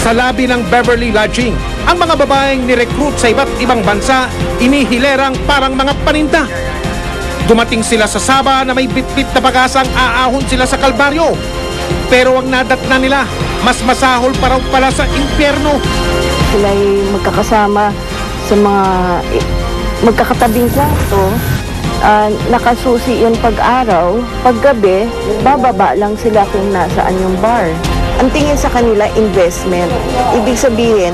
Sa labi ng Beverly Lodging, ang mga babaeng nirecruit sa iba't ibang bansa, inihilerang parang mga paninda. Dumating sila sa Saba na may bitbit na pag-asang aahon sila sa Kalbaryo. Pero ang nadatna nila, mas masahol pa raw pala sa impyerno. Sila ay magkakasama sa mga magkakatabing kwarto. Nakasusi yung pag-araw. Pag-gabi, bababa lang sila kung nasaan yung bar. Ang tingin sa kanila, investment. Ibig sabihin,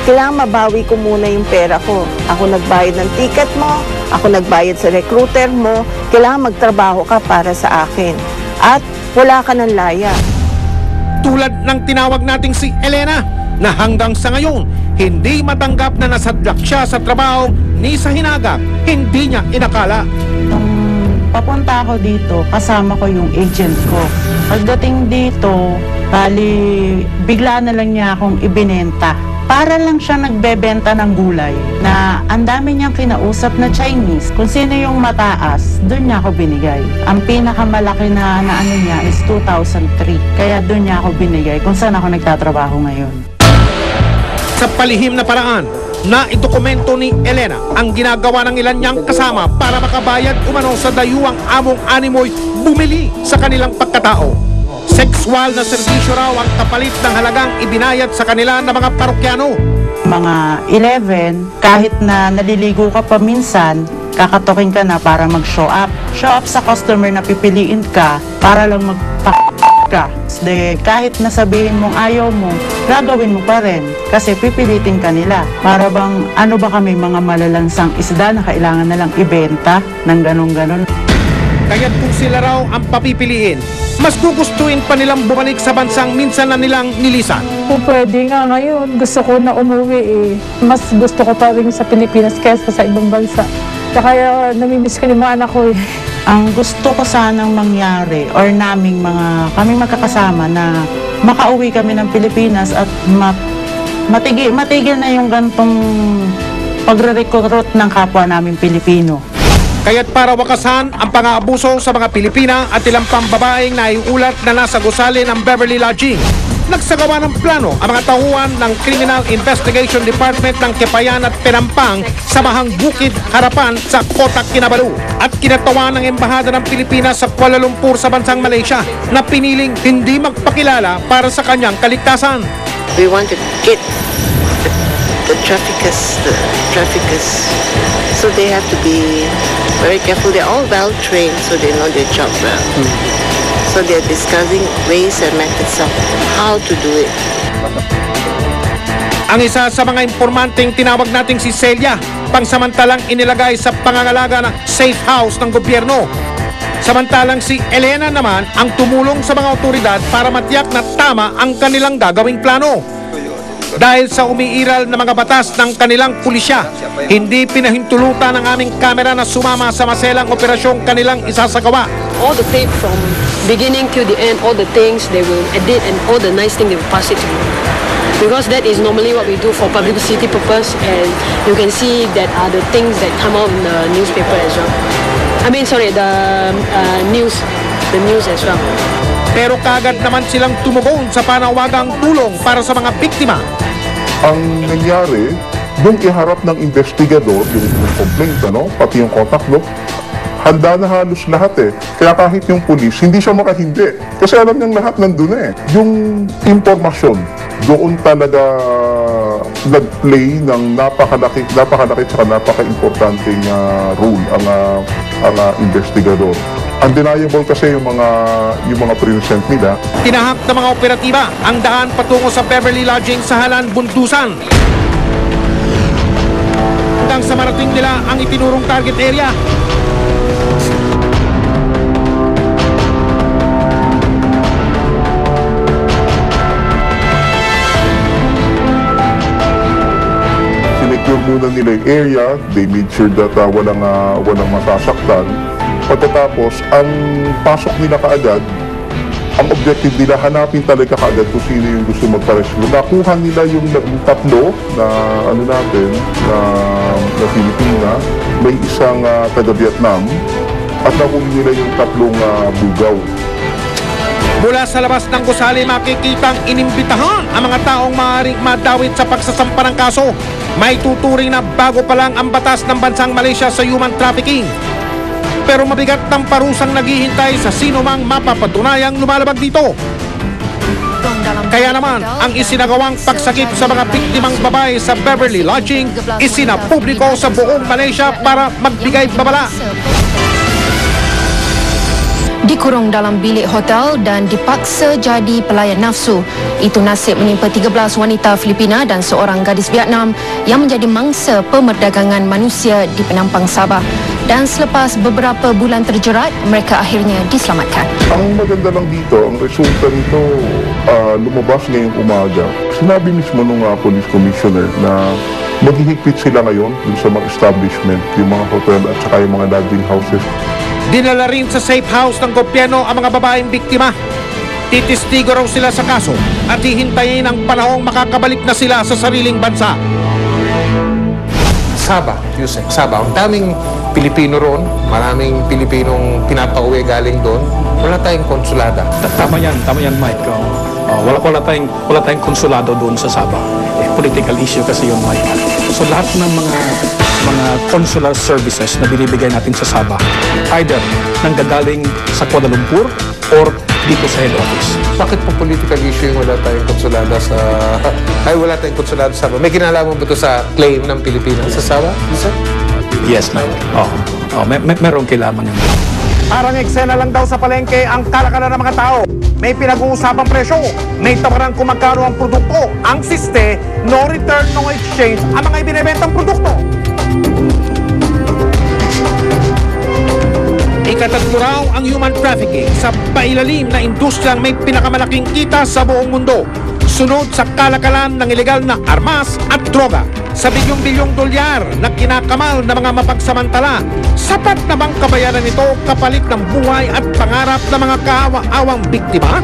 kailangan mabawi ko muna yung pera ko. Ako nagbayad ng ticket mo, ako nagbayad sa recruiter mo, kailangan magtrabaho ka para sa akin. At wala ka ng laya. Tulad ng tinawag nating si Elena, na hanggang sa ngayon, hindi matanggap na nasadlak siya sa trabaho ni sa hinagap. Hindi niya inakala. Papunta ako dito, kasama ko yung agent ko. Pagdating dito, bigla na lang niya akong ibinenta. Para lang siya nagbebenta ng gulay na ang dami niyang kinausap na Chinese. Kung sino yung mataas, doon niya ako binigay. Ang pinakamalaki na ano niya is 2003. Kaya doon niya ako binigay kung saan ako nagtatrabaho ngayon. Sa palihim na paraan, na idokumento ni Elena ang ginagawa ng ilan niyang kasama para makabayad umano sa dayuang among animoy bumili sa kanilang pagkatao. Sexual na serbisyo raw ang kapalit ng halagang ibinayad sa kanila ng mga parokyano. Mga 11, kahit na naliligo ka pa minsan, kakatokin ka na para mag-show up. Show up sa customer na pipiliin ka para lang ka. Kahit nasabihin mong ayaw mo, gagawin mo pa rin kasi pipilitin ka nila. Para bang ano ba kami mga malalansang isda na kailangan na lang ibenta ng ganun-ganun. Kaya't kung sila raw ang papipiliin, mas gugustuhin pa nilang bumalik sa bansang minsan na nilang nilisan. Kung pwede nga ngayon, gusto ko na umuwi eh. Mas gusto ko pa rin sa Pilipinas kaysa sa ibang bansa. Kaya namimiss ko yung mga anak ko eh. Ang gusto ko sanang mangyari or kami magkakasama na makauwi kami ng Pilipinas at matigil na yung gantong pagre-recruit ng kapwa namin Pilipino. Kaya't para wakasan ang pang-aabuso sa mga Pilipina at ilang pambabaeng naiulat na nasa gusali ng Beverly Lodging, nagsagawa ng plano ang mga tauhan ng Criminal Investigation Department ng Kepayan at Penampang sa Mahang Bukid, Harapan sa Kota Kinabalu at kinatawan ng Embahada ng Pilipinas sa Kuala Lumpur sa bansang Malaysia na piniling hindi magpakilala para sa kanyang kaligtasan. We want to get the traffickers, so they have to be very careful. They're all well trained, so they know their job well. So they're discussing ways and methods of how to do it. Ang isa sa mga impormanteng tinawag nating si Celia, pangsamantalang inilagay sa pangangalaga ng safe house ng gobyerno. Samantalang si Elena naman ang tumulong sa mga otoridad para matiyak na tama ang kanilang gagawing plano. Dahil sa umiiral na mga batas ng kanilang pulisya, hindi pinahintulutan ng aming kamera na sumama sa maselang operasyong kanilang isasagawa. All the tape from beginning to the end, all the things they will edit and all the nice things they will pass it to me. Because that is normally what we do for publicity purpose, and you can see that are the things that come out in the newspaper as well. The news as well. Pero kagad naman silang tumugon sa panawagang tulong para sa mga biktima. Ang nangyari, doon iharap ng investigador yung complaint, pati yung contact log, handa na halos lahat eh. Kaya kahit yung pulis, hindi siya makahindi. Kasi alam niyang lahat nandun eh. Yung impormasyon, doon talaga nag-play ng napakalaki at napaka-importanting role ang investigador. Undeniable kasi yung mga present nila. Tinahak ng mga operatiba ang daan patungo sa Beverly Lodging sa Halan, Buntusan. Hanggang sa marating nila ang itinurong target area. Sinecure muna nila yung area, they made sure that walang masasaktan. Pagkatapos, ang pasok nila kaagad, ang objective nila, hanapin talaga kaagad kung sino yung gusto magpa-rescue. Nakuha nila yung tatlo na na Pilipina, may isang taga-Vietnam, at nahuli nila yung tatlong bugaw. Mula sa labas ng gusali makikitang inimbitahan ang mga taong maaaring madawit sa pagsasampa ng kaso. May tuturing na bago pa lang ang batas ng bansang Malaysia sa human trafficking. Pero mabigat ng parusang naghihintay sa sino mang mapapatunayang lumalabag dito. Kaya naman, ang isinagawang pagsakip sa mga biktimang babae sa Beverly Lodging isinapubliko sa buong Malaysia para magbigay babala. Dikurung dalam bilik hotel dan dipaksa jadi pelayan nafsu. Itu nasib menimpa 13 wanita Filipina dan seorang gadis Vietnam yang menjadi mangsa pemerdagangan manusia di Penampang Sabah. Dan selepas beberapa bulan terjerat, mereka akhirnya diselamatkan. Ang maganda lang dito, ang resulta nito lumabas ngayong umaga. Sinabi mismo nung police commissioner na maghihigpit sila ngayon dun sa mga establishment, yung mga hotel at saka yung mga lodging houses. Dinala rin sa safe house ng gobyerno ang mga babaeng biktima. Titistigo raw sila sa kaso at hihintayin ang panahong makakabalik na sila sa sariling bansa. Sabah, Yusek, Sabah. Ang daming Pilipino roon, maraming Pilipinong pinapauwi galing doon. Wala tayong konsulada. Tama yan, Mike. Wala tayong konsulado doon sa Sabah. Political issue kasi yun, Mike. So lahat ng mga consular services na binibigay natin sa Sabah, either nanggagaling sa Kuala Lumpur or dito sa head office. Bakit po political issue yung wala tayong konsulada sa... wala tayong konsulado sa Sabah? May kinalaman ba ito sa claim ng Pilipinas sa Sabah? Yes, Mike. Merong kailangan yan. Parang eksena lang daw sa palengke ang kalakalan ng mga tao. May pinag-uusapang presyo, may tawaran kung magkano ang produkto. Ang siste, no return, no exchange ang mga ibinebentang produkto. Ikatatlo raw ang human trafficking sa pailalim na industriyang may pinakamalaking kita sa buong mundo. Sunod sa kalakalan ng ilegal na armas at droga. Sa bilyong-bilyong dolyar na kinakamal ng mga mapagsamantala, sapat na bang kabayaran ito kapalit ng buhay at pangarap ng mga kaawa-awang biktima?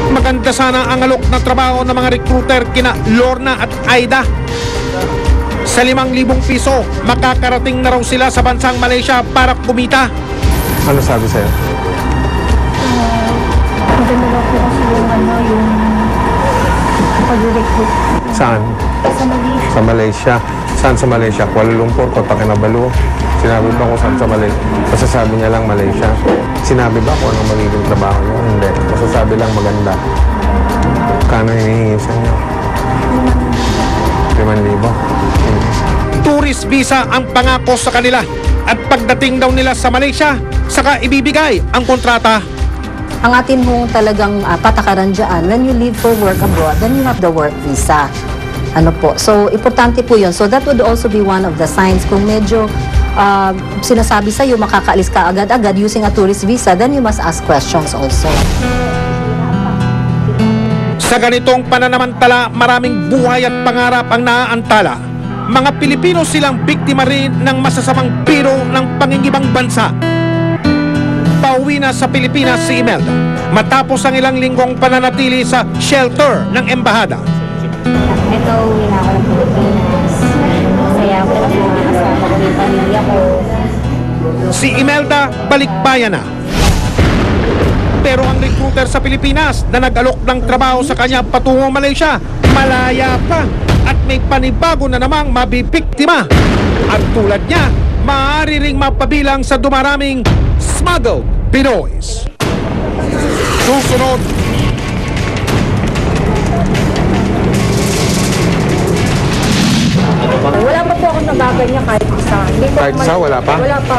Maganda sana ang alok na trabaho ng mga recruiter kina Lorna at Aida. Sa 5,000 piso, makakarating na raw sila sa bansang Malaysia para kumita. Ano sabi sa'yo? Maganda daw po kasi yung pag-recruit. Saan? Sa Malaysia. Sa Malaysia. Saan sa Malaysia? Kuala Lumpur, Kota Kinabalu. Sinabi ba kung saan sa Malaysia? Masasabi niya lang Malaysia. Sinabi ba kung anong magiging trabaho niya? Hindi. Masasabi lang maganda. Kano hinihingi sa niya? 5,000. Tourist visa ang pangako sa kanila. At pagdating daw nila sa Malaysia, saka ibibigay ang kontrata. Ang atin mong talagang patakaran dyan, when you leave for work abroad, then you have the work visa. Ano po? So, importante po yun. So, that would also be one of the signs. Kung medyo sinasabi sa'yo, makakaalis ka agad-agad using a tourist visa, then you must ask questions also. Sa ganitong pananamantala, maraming buhay at pangarap ang naaantala. Mga Pilipino silang biktima rin ng masasamang biro ng pangingibang bansa. Pauwi na sa Pilipinas si Imelda matapos ang ilang linggong pananatili sa shelter ng embahada. Ito, uwi na ako ng Pilipinas. Masaya ako na mga kasama ko yung pamilya ko. Si Imelda balikbayan na. Pero ang recruiter sa Pilipinas na nag-alok ng trabaho sa kanya patungong Malaysia, malaya pa at may panibago na namang mabibiktima. At tulad niya, maaari ring mapabilang sa dumaraming smuggled Pinoys. Susunod, Wala pa po akong nagaganyan kahit isa. Kahit isa, wala pa? Wala pa.